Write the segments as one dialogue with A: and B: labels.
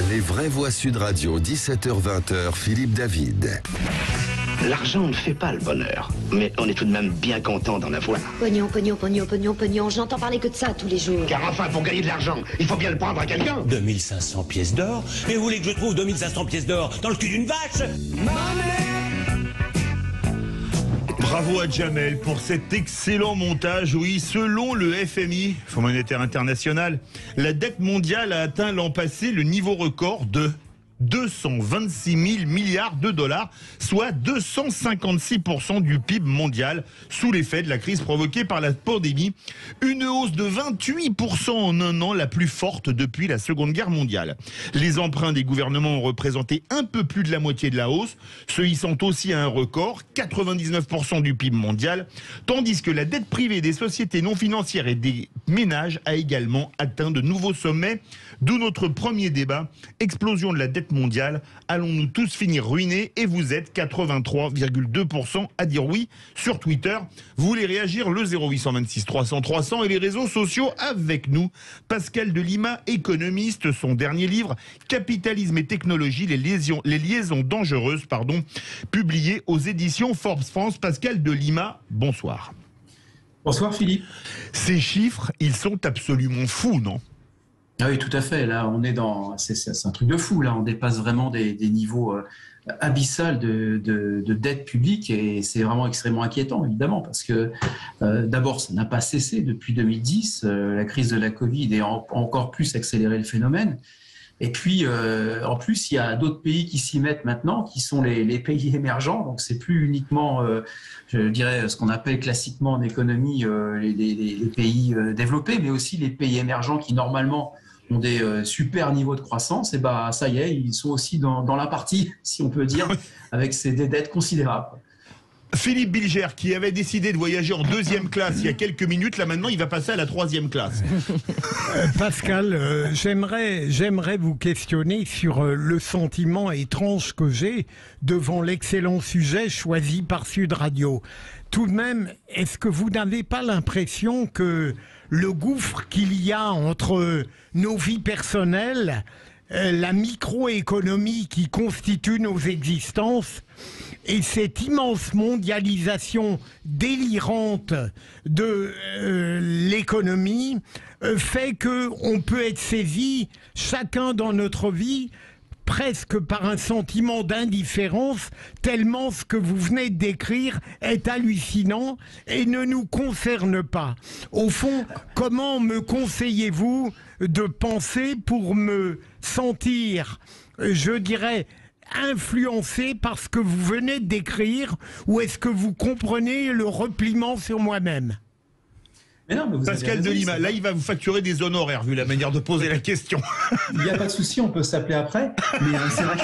A: Les vraies voix Sud Radio, 17h-20h, Philippe David.
B: L'argent ne fait pas le bonheur, mais on est tout de même bien content d'en avoir.
C: Pognon, pognon, pognon, pognon, pognon, je n'entends parler que de ça tous les jours.
B: Car enfin, pour gagner de l'argent, il faut bien le prendre à quelqu'un.
D: 2500 pièces d'or? Et vous voulez que je trouve 2500 pièces d'or dans le cul d'une vache?
E: Bravo à Jamel pour cet excellent montage. Oui, selon le FMI, Fonds monétaire international, la dette mondiale a atteint l'an passé le niveau record de 226 000 milliards de dollars, soit 256% du PIB mondial, sous l'effet de la crise provoquée par la pandémie. Une hausse de 28% en un an, la plus forte depuis la Seconde Guerre mondiale. Les emprunts des gouvernements ont représenté un peu plus de la moitié de la hausse, se hissant aussi à un record, 99% du PIB mondial, tandis que la dette privée des sociétés non financières et des ménages a également atteint de nouveaux sommets, d'où notre premier débat, explosion de la dette mondiale, allons-nous tous finir ruinés? Et vous êtes 83,2% à dire oui sur Twitter. Vous voulez réagir? Le 0826 300 300 et les réseaux sociaux avec nous. Pascal de Lima, économiste, son dernier livre Capitalisme et technologie, les liaisons dangereuses, publié aux éditions Forbes France. Pascal de Lima, bonsoir.
F: Bonsoir Philippe.
E: Ces chiffres, ils sont absolument fous, non?
F: Ah oui, tout à fait. Là, on est dans, c'est un truc de fou. Là, on dépasse vraiment des niveaux abyssales de dette publique et c'est vraiment extrêmement inquiétant, évidemment, parce que d'abord, ça n'a pas cessé depuis 2010. La crise de la Covid a encore plus accéléré le phénomène. Et puis, en plus, il y a d'autres pays qui s'y mettent maintenant, qui sont les pays émergents. Donc, c'est plus uniquement, je dirais, ce qu'on appelle classiquement en économie les pays développés, mais aussi les pays émergents qui, normalement, ont des super niveaux de croissance. Et bah, ça y est, ils sont aussi dans la partie, si on peut dire, avec des dettes considérables.
E: Philippe Bilger, qui avait décidé de voyager en 2e classe il y a quelques minutes, là maintenant il va passer à la 3e classe.
G: Pascal, j'aimerais vous questionner sur le sentiment étrange que j'ai devant l'excellent sujet choisi par Sud Radio. Tout de même, est-ce que vous n'avez pas l'impression que le gouffre qu'il y a entre nos vies personnelles, la microéconomie qui constitue nos existences et cette immense mondialisation délirante de l'économie fait qu'on peut être saisi, chacun dans notre vie, presque par un sentiment d'indifférence, tellement ce que vous venez de décrire est hallucinant et ne nous concerne pas. Au fond, comment me conseillez-vous de penser pour me sentir, je dirais, influencé par ce que vous venez de décrire, ou est-ce que vous comprenez le repliement sur moi-même?
F: Mais non, mais
E: Pascal de Lima, là il va vous facturer des honoraires vu la manière de poser la question.
F: Il n'y a pas de souci, on peut s'appeler après. Mais c'est vrai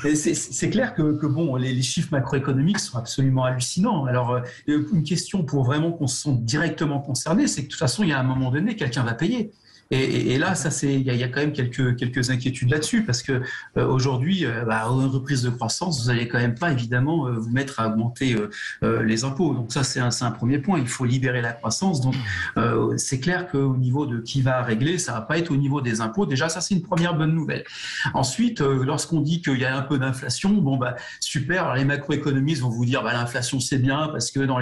F: que c'est clair que bon, les chiffres macroéconomiques sont absolument hallucinants. Alors une question pour vraiment qu'on se sente directement concerné, c'est que de toute façon il y a un moment donné quelqu'un va payer. Et là, ça il y a quand même quelques inquiétudes là-dessus parce que aujourd'hui, une reprise de croissance, vous allez quand même pas évidemment vous mettre à augmenter les impôts. Donc ça, c'est un premier point. Il faut libérer la croissance. Donc c'est clair qu'au niveau de qui va régler, ça va pas être au niveau des impôts. Déjà, ça c'est une première bonne nouvelle. Ensuite, lorsqu'on dit qu'il y a un peu d'inflation, bon super. Alors, les macroéconomistes vont vous dire l'inflation c'est bien parce que dans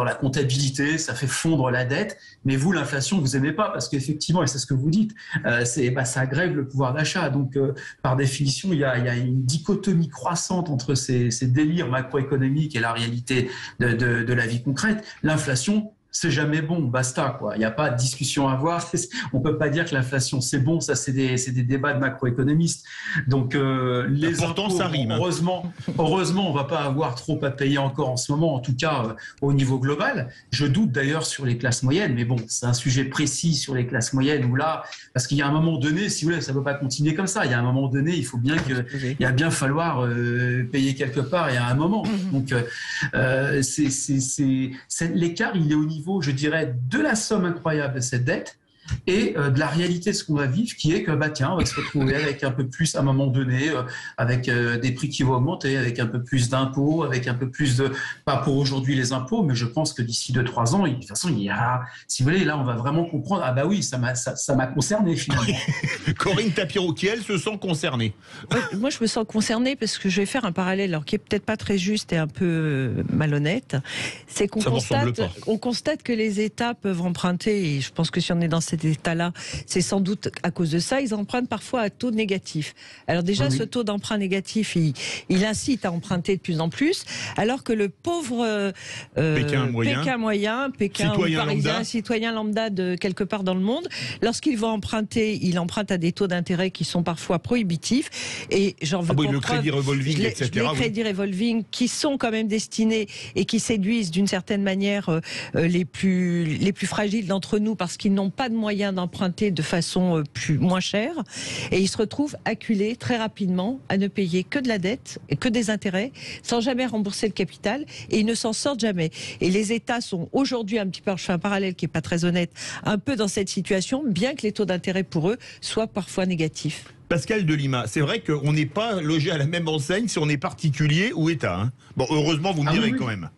F: la comptabilité, ça fait fondre la dette. Mais vous, l'inflation, vous aimez pas. Parce qu'effectivement, et c'est ce que vous dites, ça grève le pouvoir d'achat. Donc, par définition, il y a une dichotomie croissante entre ces délires macroéconomiques et la réalité de la vie concrète. L'inflation, c'est jamais bon, basta quoi. Il n'y a pas de discussion à avoir. On peut pas dire que l'inflation c'est bon, ça c'est des débats de macroéconomistes. Donc les
E: pourtant
F: impôts,
E: ça rime.
F: Heureusement, on va pas avoir trop à payer encore en ce moment, en tout cas au niveau global. Je doute d'ailleurs sur les classes moyennes, mais bon, c'est un sujet précis sur les classes moyennes où là, parce qu'il y a un moment donné, si vous voulez, ça ne peut pas continuer comme ça. Il y a un moment donné, il faut bien il va bien falloir payer quelque part. Il y a un moment. Donc l'écart, il est au niveau, je dirais, de la somme incroyable de cette dette et de la réalité de ce qu'on va vivre, qui est que tiens, on va se retrouver avec un peu plus à un moment donné, avec des prix qui vont augmenter, avec un peu plus d'impôts, avec un peu plus de, pas pour aujourd'hui les impôts, mais je pense que d'ici 2-3 ans, de toute façon, il y a, si vous voulez, là on va vraiment comprendre, ah bah oui, ça m'a concerné finalement.
E: Corinne Tapiro, qui elle se sent concernée.
H: Moi, je me sens concernée parce que je vais faire un parallèle, alors qui est peut-être pas très juste et un peu malhonnête. C'est qu'on constate que les États peuvent emprunter, et je pense que si on est dans cet état-là, c'est sans doute à cause de ça, ils empruntent parfois à taux négatif. Alors déjà, ce taux d'emprunt négatif, il incite à emprunter de plus en plus, alors que le pauvre Pékin moyen, citoyen lambda de quelque part dans le monde, lorsqu'il va emprunter, il emprunte à des taux d'intérêt qui sont parfois prohibitifs, et j'en veux pour
E: le
H: preuve,
E: crédit revolving, etc.
H: Les crédits revolving qui sont quand même destinés et qui séduisent d'une certaine manière les plus fragiles d'entre nous parce qu'ils n'ont pas de moyens d'emprunter de façon moins chère, et ils se retrouvent acculés très rapidement à ne payer que de la dette et que des intérêts sans jamais rembourser le capital, et ils ne s'en sortent jamais. Et les États sont aujourd'hui un petit peu, je fais un parallèle qui n'est pas très honnête, un peu dans cette situation, bien que les taux d'intérêt pour eux soient parfois négatifs.
E: Pascal Delima, c'est vrai qu'on n'est pas logé à la même enseigne si on est particulier ou État. Hein. Bon, heureusement, vous me direz quand même.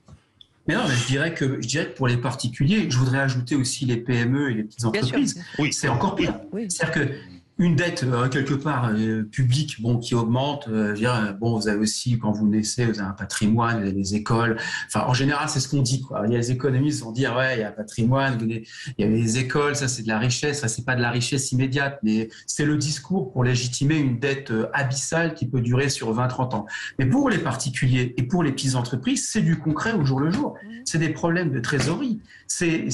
F: Mais non, mais je dirais que pour les particuliers, je voudrais ajouter aussi les PME et les petites entreprises.
H: Bien sûr.
F: Oui. C'est encore pire.
H: Oui.
F: C'est-à-dire que une dette quelque part publique, qui augmente. Vous avez aussi, quand vous naissez, vous avez un patrimoine, vous avez des écoles. Enfin, en général, c'est ce qu'on dit, quoi. Il y a les économistes qui vont dire, ouais, il y a un patrimoine, il y a les écoles, ça c'est de la richesse, ça c'est pas de la richesse immédiate, mais c'est le discours pour légitimer une dette abyssale qui peut durer sur 20-30 ans. Mais pour les particuliers et pour les petites entreprises, c'est du concret au jour le jour. C'est des problèmes de trésorerie. C'est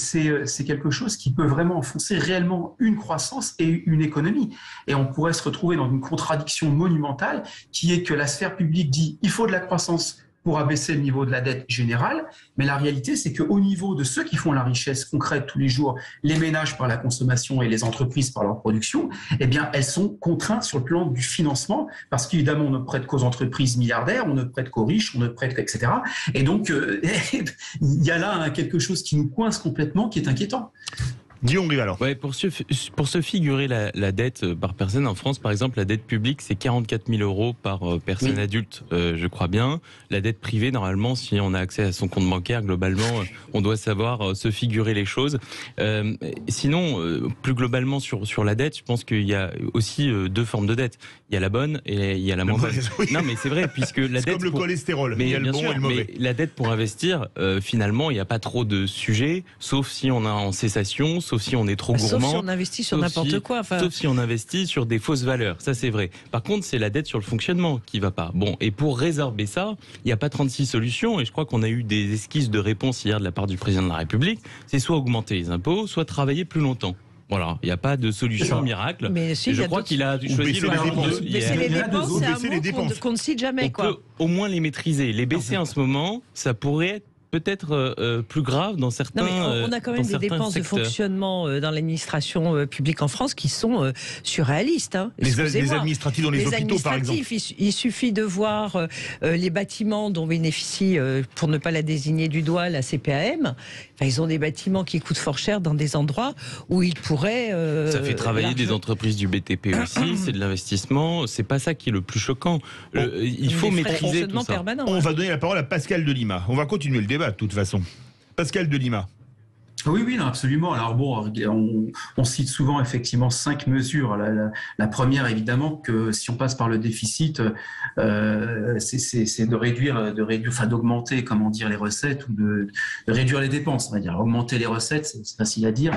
F: quelque chose qui peut vraiment enfoncer réellement une croissance et une économie. Et on pourrait se retrouver dans une contradiction monumentale qui est que la sphère publique dit il faut de la croissance pour abaisser le niveau de la dette générale, mais la réalité c'est qu'au niveau de ceux qui font la richesse concrète tous les jours, les ménages par la consommation et les entreprises par leur production, eh bien elles sont contraintes sur le plan du financement, parce qu'évidemment on ne prête qu'aux entreprises milliardaires, on ne prête qu'aux riches, on ne prête etc. Et donc il y a là quelque chose qui nous coince complètement, qui est inquiétant.
E: Guillaume Rival.
I: Ouais, pour se figurer la dette par personne en France, par exemple, la dette publique, c'est 44 000 € par personne adulte, je crois bien. La dette privée, normalement, si on a accès à son compte bancaire, globalement, on doit savoir se figurer les choses. Sinon, plus globalement sur la dette, je pense qu'il y a aussi deux formes de dette. Il y a la bonne et il y a la moins bonne. Oui. Non, mais c'est vrai, puisque la dette...
E: comme le cholestérol,
I: mais
E: il y a le bon
I: sûr,
E: et le mauvais.
I: Mais la dette pour investir, finalement, il n'y a pas trop de sujets, sauf si on est en cessation, sauf si on est trop gourmand.
H: Sauf si on investit sur n'importe quoi. Enfin...
I: Sauf si on investit sur des fausses valeurs, ça c'est vrai. Par contre, c'est la dette sur le fonctionnement qui va pas. Bon, et pour résorber ça, il n'y a pas 36 solutions, et je crois qu'on a eu des esquisses de réponse hier de la part du président de la République. C'est soit augmenter les impôts, soit travailler plus longtemps. Voilà, il n'y a pas de solution miracle.
H: Mais si,
I: je crois qu'il a choisi le
H: de baisser les dépenses, c'est un mot qu'on ne cite jamais.
I: On peut au moins les maîtriser. Les baisser en ce moment, ça pourrait être peut-être plus grave dans certains secteurs.
H: On a quand même des dépenses de fonctionnement dans l'administration publique en France qui sont surréalistes. Hein.
E: Les administratifs dans les hôpitaux, par exemple.
H: Il suffit de voir les bâtiments dont bénéficie, pour ne pas la désigner du doigt, la CPAM. Enfin, ils ont des bâtiments qui coûtent fort cher dans des endroits où ils pourraient...
I: ça fait travailler des entreprises du BTP aussi, c'est de l'investissement. C'est pas ça qui est le plus choquant. Il faut maîtriser tout ça.
E: On va donner la parole à Pascal Delima. On va continuer le débat de toute façon. Pascal Delima.
F: Oui, non, absolument. Alors bon, on cite souvent effectivement 5 mesures. La première, évidemment, que si on passe par le déficit, c'est d'augmenter, les recettes ou de réduire les dépenses. On va dire augmenter les recettes, c'est facile à dire.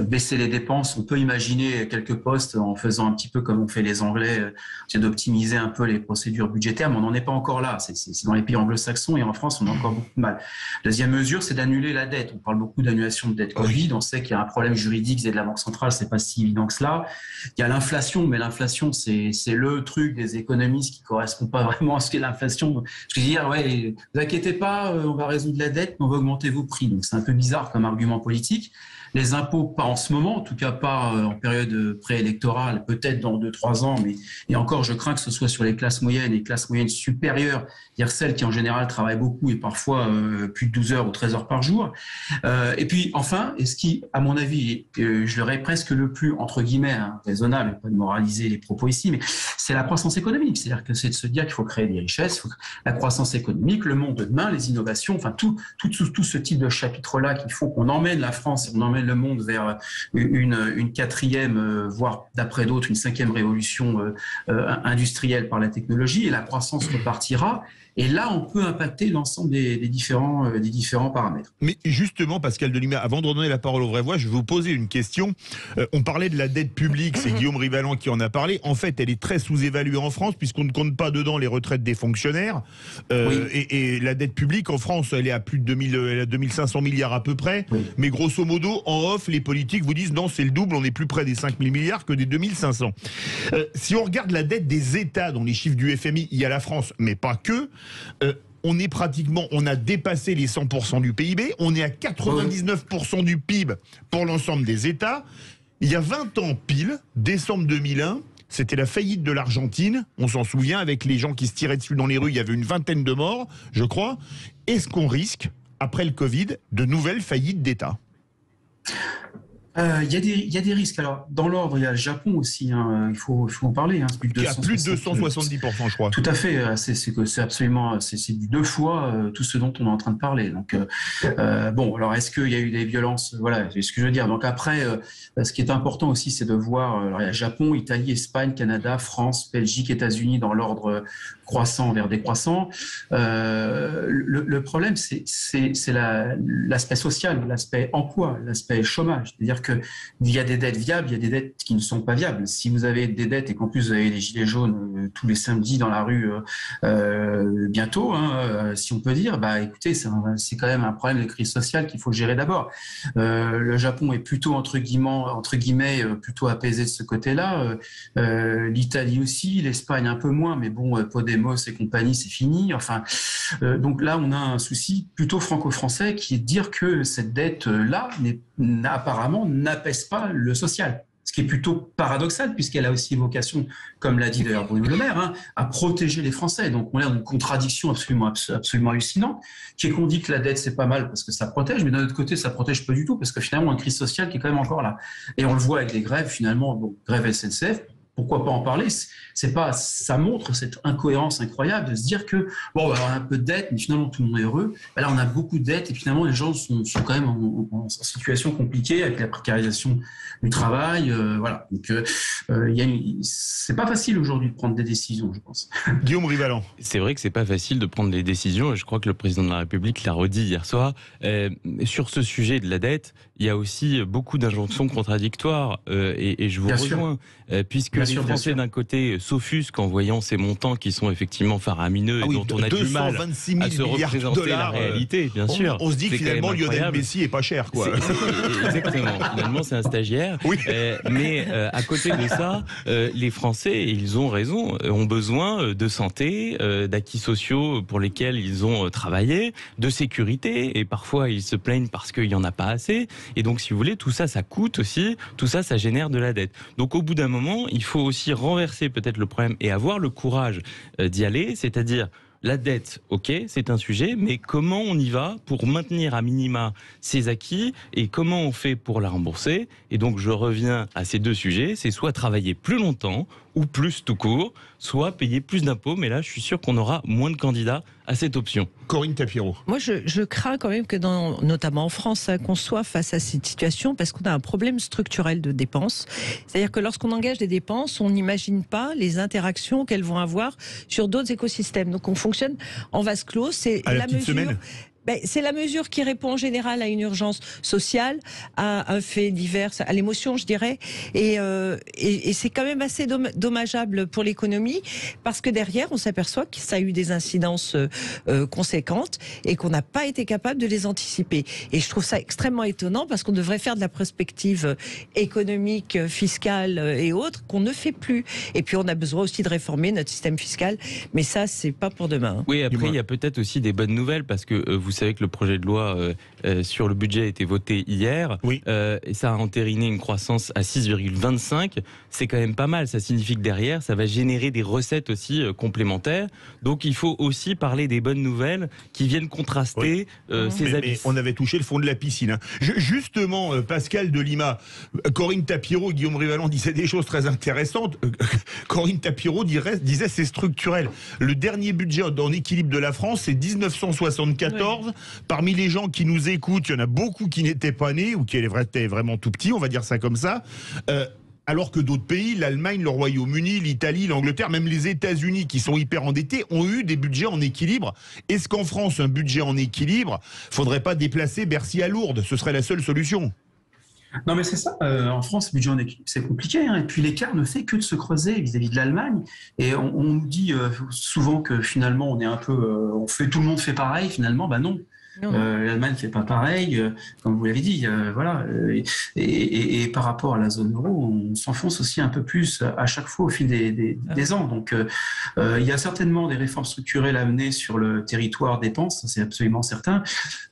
F: Baisser les dépenses, on peut imaginer quelques postes en faisant un petit peu comme on fait les Anglais, c'est d'optimiser un peu les procédures budgétaires, mais on n'en est pas encore là. C'est dans les pays anglo-saxons et en France, on a encore beaucoup de mal. Deuxième mesure, c'est d'annuler la dette. On parle beaucoup d'annulation de dette Covid. On sait qu'il y a un problème juridique vis-à-vis de la Banque centrale, c'est pas si évident que cela. Il y a l'inflation, mais l'inflation, c'est le truc des économistes qui correspond pas vraiment à ce qu'est l'inflation. Je veux dire, vous inquiétez pas, on va résoudre la dette, mais on va augmenter vos prix. Donc c'est un peu bizarre comme argument politique. les impôts, pas en ce moment, en tout cas pas en période préélectorale, peut-être dans 2-3 ans, mais et encore, je crains que ce soit sur les classes moyennes et classes moyennes supérieures, c'est-à-dire celles qui en général travaillent beaucoup et parfois plus de 12 heures ou 13 heures par jour. Et puis enfin, et ce qui, à mon avis, je l'aurais presque le plus, entre guillemets, raisonnable, pas de moraliser les propos ici, mais c'est la croissance économique. C'est-à-dire que c'est de se dire qu'il faut créer des richesses, la croissance économique, le monde de demain, les innovations, enfin tout ce type de chapitres-là qui font qu'on emmène la France et on emmène le monde vers une quatrième, voire d'après d'autres, une 5e révolution industrielle par la technologie, et la croissance repartira. Et là, on peut impacter l'ensemble des différents paramètres.
E: Mais justement, Pascal Delumière, avant de redonner la parole aux vraies voix, je vais vous poser une question. On parlait de la dette publique, c'est Guillaume Rivalan qui en a parlé. En fait, elle est très sous-évaluée en France, puisqu'on ne compte pas dedans les retraites des fonctionnaires. Oui. Et la dette publique en France, elle est à plus de 2500 milliards à peu près. Oui. Mais grosso modo, en off, les politiques vous disent non, c'est le double, on est plus près des 5000 milliards que des 2500. Si on regarde la dette des États, dont les chiffres du FMI, il y a la France, mais pas que, on a dépassé les 100% du PIB, on est à 99% du PIB pour l'ensemble des États. Il y a 20 ans pile, décembre 2001, c'était la faillite de l'Argentine, on s'en souvient, avec les gens qui se tiraient dessus dans les rues, il y avait une 20aine de morts, je crois. Est-ce qu'on risque, après le Covid, de nouvelles faillites d'État ?
F: Il y a des risques. Alors, dans l'ordre, il y a le Japon aussi. Il faut en parler. C'est
E: plus de 270%, je crois.
F: Tout à fait. C'est absolument, c'est 2 fois tout ce dont on est en train de parler. Donc, bon, alors est-ce qu'il y a eu des violences ? Voilà, c'est ce que je veux dire. Donc après, ce qui est important aussi, c'est de voir. Alors, il y a Japon, Italie, Espagne, Canada, France, Belgique, États-Unis dans l'ordre croissant vers décroissant. Le problème, c'est l'aspect social, l'aspect emploi, l'aspect chômage. C'est-à-dire qu'il y a des dettes viables, il y a des dettes qui ne sont pas viables. Si vous avez des dettes et qu'en plus vous avez des gilets jaunes tous les samedis dans la rue bientôt, si on peut dire, écoutez, c'est quand même un problème de crise sociale qu'il faut gérer d'abord. Le Japon est plutôt, entre guillemets, plutôt apaisé de ce côté-là. L'Italie aussi, l'Espagne un peu moins, mais bon, Podemos et compagnie, c'est fini. Enfin, donc là, on a un souci plutôt franco-français qui est de dire que cette dette-là apparemment n'apaise pas le social. Ce qui est plutôt paradoxal, puisqu'elle a aussi vocation, comme l'a dit d'ailleurs Bruno Le Maire, à protéger les Français. Donc on est dans une contradiction absolument hallucinante, qui est qu'on dit que la dette c'est pas mal parce que ça protège, mais d'un autre côté ça protège pas du tout, parce que finalement une crise sociale qui est quand même encore là. Et on le voit avec des grèves finalement, donc grève SNCF. Pourquoi pas en parler ? Ça montre cette incohérence incroyable de se dire que on va avoir un peu de dette, mais finalement tout le monde est heureux. Là, on a beaucoup de dettes et finalement les gens sont quand même en situation compliquée avec la précarisation du travail. Voilà. Donc, c'est pas facile aujourd'hui de prendre des décisions, je pense.
E: Guillaume Rivalan.
I: C'est vrai que c'est pas facile de prendre des décisions et je crois que le président de la République l'a redit hier soir. Sur ce sujet de la dette, il y a aussi beaucoup d'injonctions contradictoires et je vous rejoins. Puisque les Français d'un côté s'offusquent en voyant ces montants qui sont effectivement faramineux et dont on a du mal à se représenter la réalité, bien sûr.
E: On se dit que finalement Lionel Messi est pas cher, quoi.
I: Exactement. Finalement, c'est un stagiaire. Oui. Mais à côté de ça, les Français, et ils ont raison, ont besoin de santé, d'acquis sociaux pour lesquels ils ont travaillé, de sécurité, et parfois ils se plaignent parce qu'il n'y en a pas assez. Et donc, si vous voulez, tout ça, ça coûte aussi. Tout ça, ça génère de la dette. Donc, au bout d'un moment, il faut aussi renverser peut-être le problème et avoir le courage d'y aller, c'est-à-dire la dette, ok, c'est un sujet, mais comment on y va pour maintenir à minima ses acquis et comment on fait pour la rembourser? Et donc je reviens à ces 2 sujets, c'est soit travailler plus longtemps ou plus tout court, soit payer plus d'impôts, mais là je suis sûr qu'on aura moins de candidats à cette option.
E: Corinne Tapiro.
H: Moi je crains quand même que notamment en France, qu'on soit face à cette situation parce qu'on a un problème structurel de dépenses. C'est-à-dire que lorsqu'on engage des dépenses, on n'imagine pas les interactions qu'elles vont avoir sur d'autres écosystèmes. Donc on fonctionne en vase clos. C'est
E: la mesure. Semaine.
H: C'est la mesure qui répond en général à une urgence sociale, à un fait divers, à l'émotion, je dirais. Et c'est quand même assez dommageable pour l'économie parce que derrière, on s'aperçoit que ça a eu des incidences conséquentes et qu'on n'a pas été capable de les anticiper. Et je trouve ça extrêmement étonnant parce qu'on devrait faire de la prospective économique, fiscale et autres qu'on ne fait plus. Et puis on a besoin aussi de réformer notre système fiscal, mais ça, c'est pas pour demain.
I: Oui, après, il y a peut-être aussi des bonnes nouvelles parce que vous savez que le projet de loi sur le budget a été voté hier.
E: Oui.
I: Et ça a entériné une croissance à 6,25. C'est quand même pas mal. Ça signifie que derrière, ça va générer des recettes aussi complémentaires. Donc il faut aussi parler des bonnes nouvelles qui viennent contraster ces abysses.
E: Mais on avait touché le fond de la piscine. Hein. Justement, Pascal de Lima, Corinne Tapiro et Guillaume Rivalan disaient des choses très intéressantes. Corinne Tapiro disait c'est structurel. Le dernier budget en équilibre de la France, c'est 1974. Oui. Parmi les gens qui nous écoutent, il y en a beaucoup qui n'étaient pas nés ou qui étaient vraiment tout petits, on va dire ça comme ça. Alors que d'autres pays, l'Allemagne, le Royaume-Uni, l'Italie, l'Angleterre, même les États-Unis qui sont hyper endettés, ont eu des budgets en équilibre. Est-ce qu'en France, un budget en équilibre, faudrait pas déplacer Bercy à Lourdes? Ce serait la seule solution.
F: Non mais c'est ça, en France, le budget en équilibre, c'est compliqué, hein. Et puis l'écart ne fait que de se creuser vis-à-vis de l'Allemagne, et on nous dit souvent que finalement on est un peu, tout le monde fait pareil, finalement, bah non. L'Allemagne ne fait pas pareil, comme vous l'avez dit, voilà. Et par rapport à la zone euro, on s'enfonce aussi un peu plus à chaque fois au fil des ans. Donc, il y a certainement des réformes structurelles à mener sur le territoire dépenses, c'est absolument certain.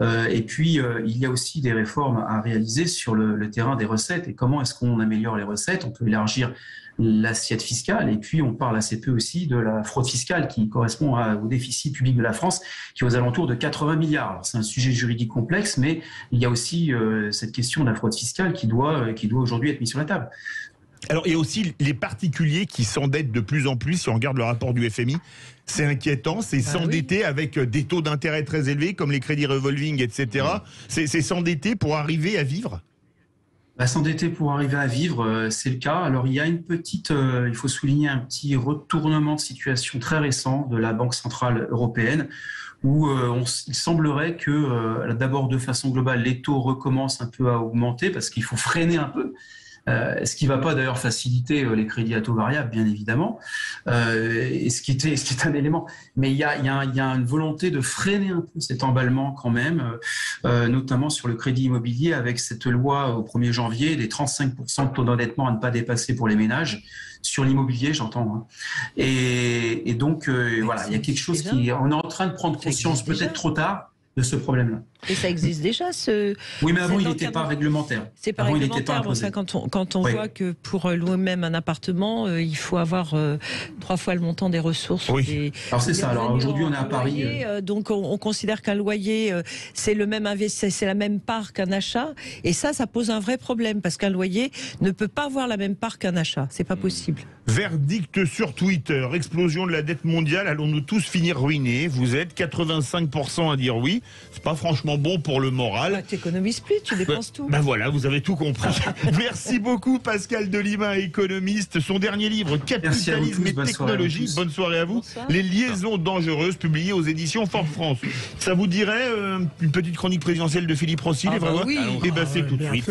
F: Et puis, il y a aussi des réformes à réaliser sur le terrain des recettes. Et comment est-ce qu'on améliore les recettes? On peut élargir l'assiette fiscale, et puis on parle assez peu aussi de la fraude fiscale qui correspond au déficit public de la France qui est aux alentours de 80 milliards. Alors, c'est un sujet juridique complexe, mais il y a aussi cette question de la fraude fiscale qui doit aujourd'hui être mise sur la table.
E: Alors, il y a aussi les particuliers qui s'endettent de plus en plus, si on regarde le rapport du FMI. C'est inquiétant, c'est s'endetter avec des taux d'intérêt très élevés, comme les crédits revolving, etc. C'est s'endetter pour arriver à vivre.
F: S'endetter pour arriver à vivre, c'est le cas. Alors il y a il faut souligner un petit retournement de situation très récent de la Banque Centrale Européenne, où il semblerait que d'abord de façon globale, les taux recommencent un peu à augmenter parce qu'il faut freiner un peu. Ce qui ne va pas d'ailleurs faciliter les crédits à taux variables, bien évidemment, et ce qui est un élément. Mais il y a une volonté de freiner un peu cet emballement quand même, notamment sur le crédit immobilier avec cette loi au 1er janvier, des 35% de taux d'endettement à ne pas dépasser pour les ménages, sur l'immobilier, j'entends. Hein. Et donc, voilà, il y a quelque chose on est en train de prendre conscience, peut-être trop tard, de ce problème-là.
H: Et ça existe déjà,
F: Oui, mais avant, il n'était pas réglementaire.
H: C'est pas réglementaire. Bon, ça, quand on voit que pour louer même un appartement, il faut avoir 3 fois le montant des ressources.
F: Oui. Alors c'est ça. Alors aujourd'hui, on est à Paris.
H: Donc on considère qu'un loyer, c'est la même part qu'un achat. Et ça pose un vrai problème parce qu'un loyer ne peut pas avoir la même part qu'un achat. C'est pas possible.
E: Verdict sur Twitter. Explosion de la dette mondiale. Allons-nous tous finir ruinés? Vous êtes 85% à dire oui. C'est pas franchement bon pour le moral.
H: Tu économises plus, tu dépenses tout.
E: Voilà, vous avez tout compris. Merci beaucoup Pascal de Lima, économiste. Son dernier livre, Capitalisme et technologie. Bonne soirée à vous. Bonsoir. Les liaisons dangereuses, publié aux éditions Fort France. Ça vous dirait une petite chronique présidentielle de Philippe Rossi, les vrais?
G: Oui.
E: Et ben c'est tout de suite.